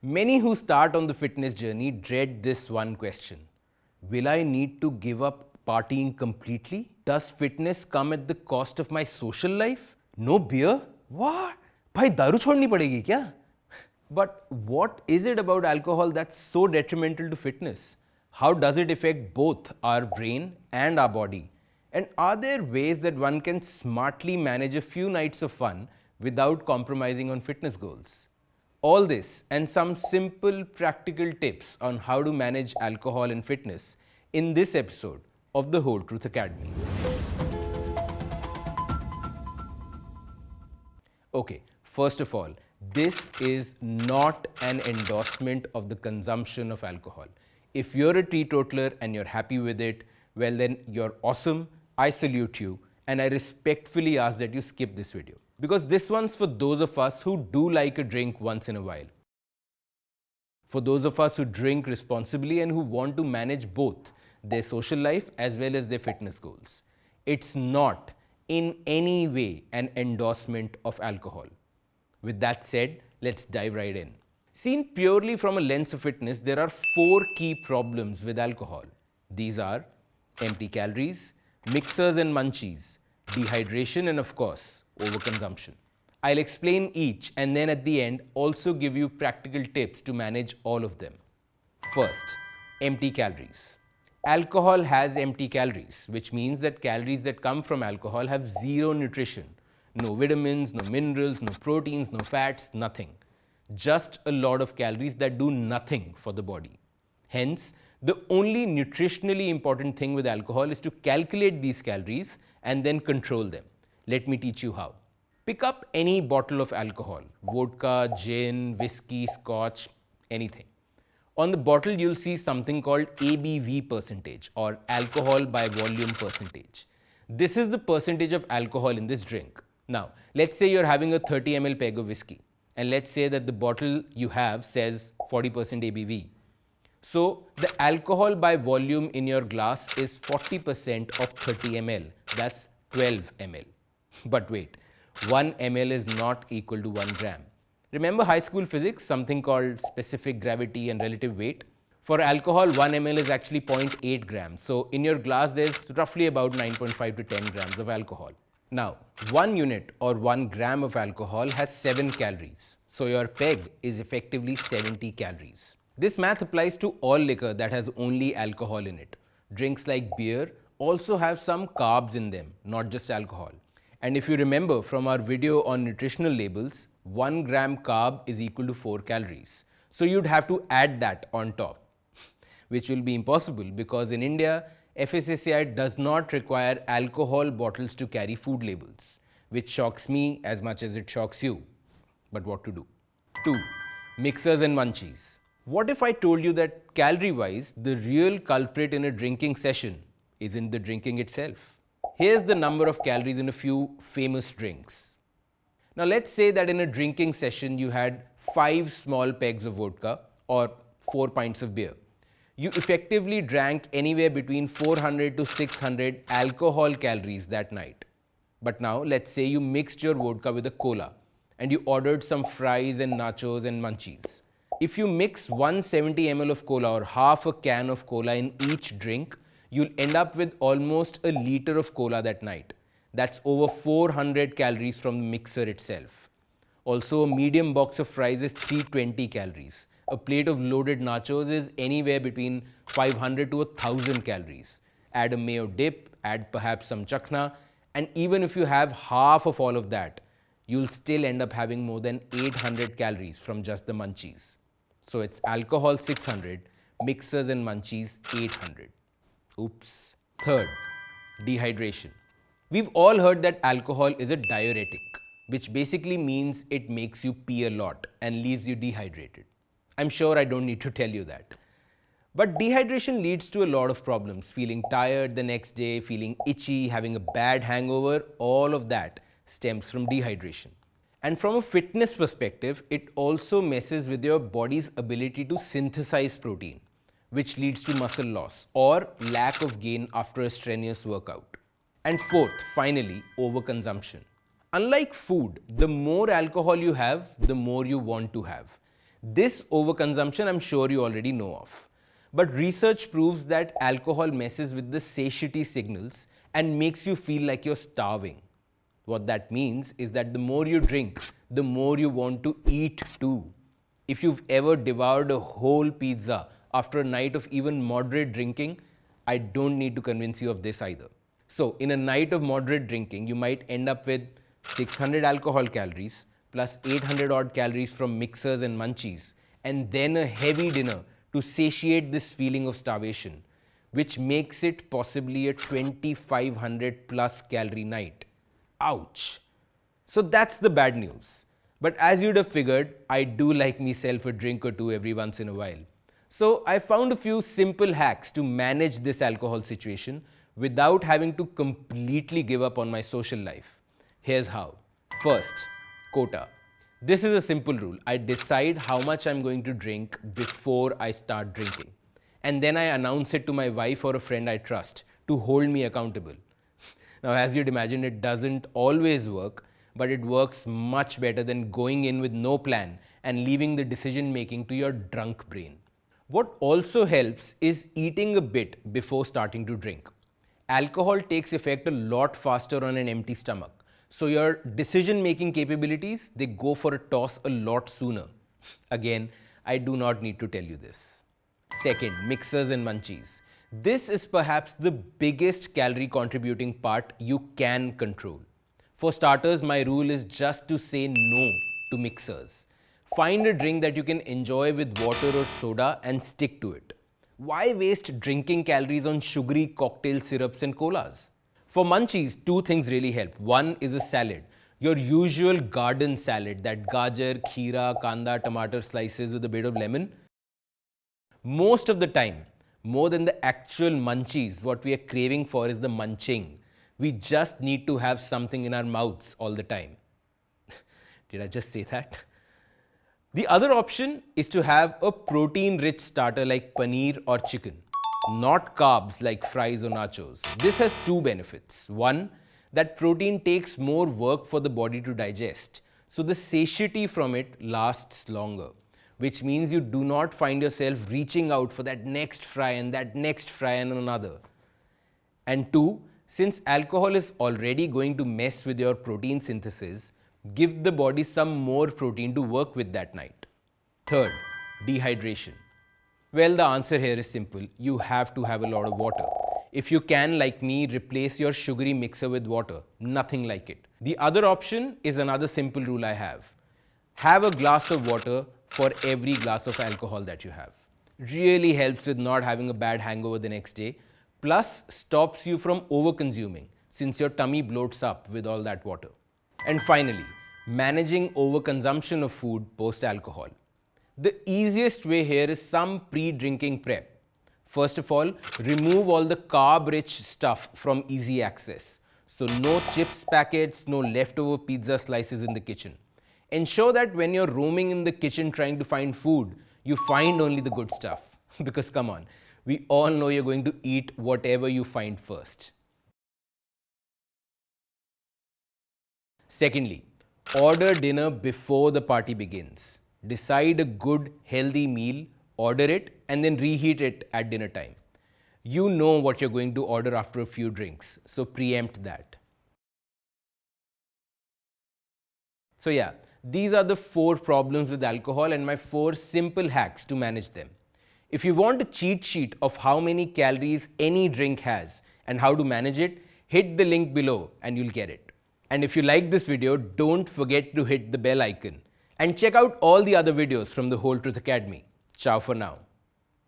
Many who start on the fitness journey dread this one question. Will I need to give up partying completely? Does fitness come at the cost of my social life? No beer? What? Bhai, daru chhodni padegi kya? But what is it about alcohol that's so detrimental to fitness? How does it affect both our brain and our body? And are there ways that one can smartly manage a few nights of fun without compromising on fitness goals? All this and some simple practical tips on how to manage alcohol and fitness in this episode of the Whole Truth Academy. Okay, first of all, this is not an endorsement of the consumption of alcohol. If you're a teetotaler and you're happy with it, well then you're awesome, I salute you, and I respectfully ask that you skip this video. Because this one's for those of us who do like a drink once in a while. For those of us who drink responsibly and who want to manage both their social life as well as their fitness goals. It's not in any way an endorsement of alcohol. With that said, let's dive right in. Seen purely from a lens of fitness, there are 4 key problems with alcohol. These are empty calories, mixers and munchies, dehydration, and of course, overconsumption. I'll explain each and then at the end also give you practical tips to manage all of them. First, empty calories. Alcohol has empty calories, which means that calories that come from alcohol have zero nutrition. No vitamins, no minerals, no proteins, no fats, nothing. Just a lot of calories that do nothing for the body. Hence, the only nutritionally important thing with alcohol is to calculate these calories and then control them. Let me teach you how. Pick up any bottle of alcohol, vodka, gin, whiskey, scotch, anything. On the bottle, you'll see something called ABV percentage or alcohol by volume percentage. This is the percentage of alcohol in this drink. Now, let's say you're having a 30 ml peg of whiskey, and let's say that the bottle you have says 40% ABV. So, the alcohol by volume in your glass is 40% of 30 ml. That's 12 ml. But wait, 1 ml is not equal to 1 gram. Remember high school physics, something called specific gravity and relative weight? For alcohol, 1 ml is actually 0.8 grams. So, in your glass, there's roughly about 9.5 to 10 grams of alcohol. Now, 1 unit or 1 gram of alcohol has 7 calories. So, your peg is effectively 70 calories. This math applies to all liquor that has only alcohol in it. Drinks like beer also have some carbs in them, not just alcohol. And if you remember from our video on nutritional labels, 1 gram carb is equal to 4 calories. So, you'd have to add that on top, which will be impossible because in India, FSSAI does not require alcohol bottles to carry food labels, which shocks me as much as it shocks you. But what to do? 2. Mixers and munchies. What if I told you that calorie-wise, the real culprit in a drinking session isn't the drinking itself? Here's the number of calories in a few famous drinks. Now let's say that in a drinking session you had 5 small pegs of vodka or 4 pints of beer. You effectively drank anywhere between 400 to 600 alcohol calories that night. But now let's say you mixed your vodka with a cola and you ordered some fries and nachos and munchies. If you mix 170 ml of cola or half a can of cola in each drink, you'll end up with almost a liter of cola that night. That's over 400 calories from the mixer itself. Also, a medium box of fries is 320 calories. A plate of loaded nachos is anywhere between 500 to 1000 calories. Add a mayo dip, add perhaps some chakna, and even if you have half of all of that, you'll still end up having more than 800 calories from just the munchies. So it's alcohol 600, mixers and munchies 800. Oops. Third, dehydration. We've all heard that alcohol is a diuretic, which basically means it makes you pee a lot and leaves you dehydrated. I'm sure I don't need to tell you that. But dehydration leads to a lot of problems. Feeling tired the next day, feeling itchy, having a bad hangover, all of that stems from dehydration. And from a fitness perspective, it also messes with your body's ability to synthesize protein, which leads to muscle loss or lack of gain after a strenuous workout. And fourth, finally, overconsumption. Unlike food, the more alcohol you have, the more you want to have. This overconsumption I'm sure you already know of. But research proves that alcohol messes with the satiety signals and makes you feel like you're starving. What that means is that the more you drink, the more you want to eat too. If you've ever devoured a whole pizza after a night of even moderate drinking, I don't need to convince you of this either. So, in a night of moderate drinking, you might end up with 600 alcohol calories plus 800 odd calories from mixers and munchies, and then a heavy dinner to satiate this feeling of starvation, which makes it possibly a 2500 plus calorie night. Ouch! So that's the bad news. But as you'd have figured, I do like myself a drink or two every once in a while. So I found a few simple hacks to manage this alcohol situation without having to completely give up on my social life. Here's how. First, quota. This is a simple rule. I decide how much I'm going to drink before I start drinking. And then I announce it to my wife or a friend I trust to hold me accountable. Now, as you'd imagine, it doesn't always work, but it works much better than going in with no plan and leaving the decision making to your drunk brain. What also helps is eating a bit before starting to drink. Alcohol takes effect a lot faster on an empty stomach. So your decision making capabilities, they go for a toss a lot sooner. Again, I do not need to tell you this. Second, mixers and munchies. This is perhaps the biggest calorie contributing part you can control. For starters, my rule is just to say no to mixers. Find a drink that you can enjoy with water or soda and stick to it. Why waste drinking calories on sugary cocktail syrups and colas? For munchies, two things really help. One is a salad. Your usual garden salad, that gajar, kheera, kanda, tomato slices with a bit of lemon. Most of the time, more than the actual munchies, what we are craving for is the munching. We just need to have something in our mouths all the time. Did I just say that? The other option is to have a protein-rich starter like paneer or chicken, not carbs like fries or nachos. This has two benefits. One, that protein takes more work for the body to digest, so the satiety from it lasts longer, which means you do not find yourself reaching out for that next fry and another. And two, since alcohol is already going to mess with your protein synthesis, give the body some more protein to work with that night. Third, dehydration. Well, the answer here is simple. You have to have a lot of water. If you can, like me, replace your sugary mixer with water. Nothing like it. The other option is another simple rule I have. Have a glass of water for every glass of alcohol that you have. Really helps with not having a bad hangover the next day. Plus, stops you from over-consuming since your tummy bloats up with all that water. And finally, managing overconsumption of food post-alcohol. The easiest way here is some pre-drinking prep. First of all, remove all the carb-rich stuff from easy access. So no chips packets, no leftover pizza slices in the kitchen. Ensure that when you're roaming in the kitchen trying to find food, you find only the good stuff. Because come on, we all know you're going to eat whatever you find first. Secondly, order dinner before the party begins. Decide a good, healthy meal, order it, and then reheat it at dinner time. You know what you're going to order after a few drinks, so preempt that. So yeah, these are the 4 problems with alcohol and my 4 simple hacks to manage them. If you want a cheat sheet of how many calories any drink has and how to manage it, hit the link below and you'll get it. And if you like this video, don't forget to hit the bell icon. And check out all the other videos from the Whole Truth Academy. Ciao for now.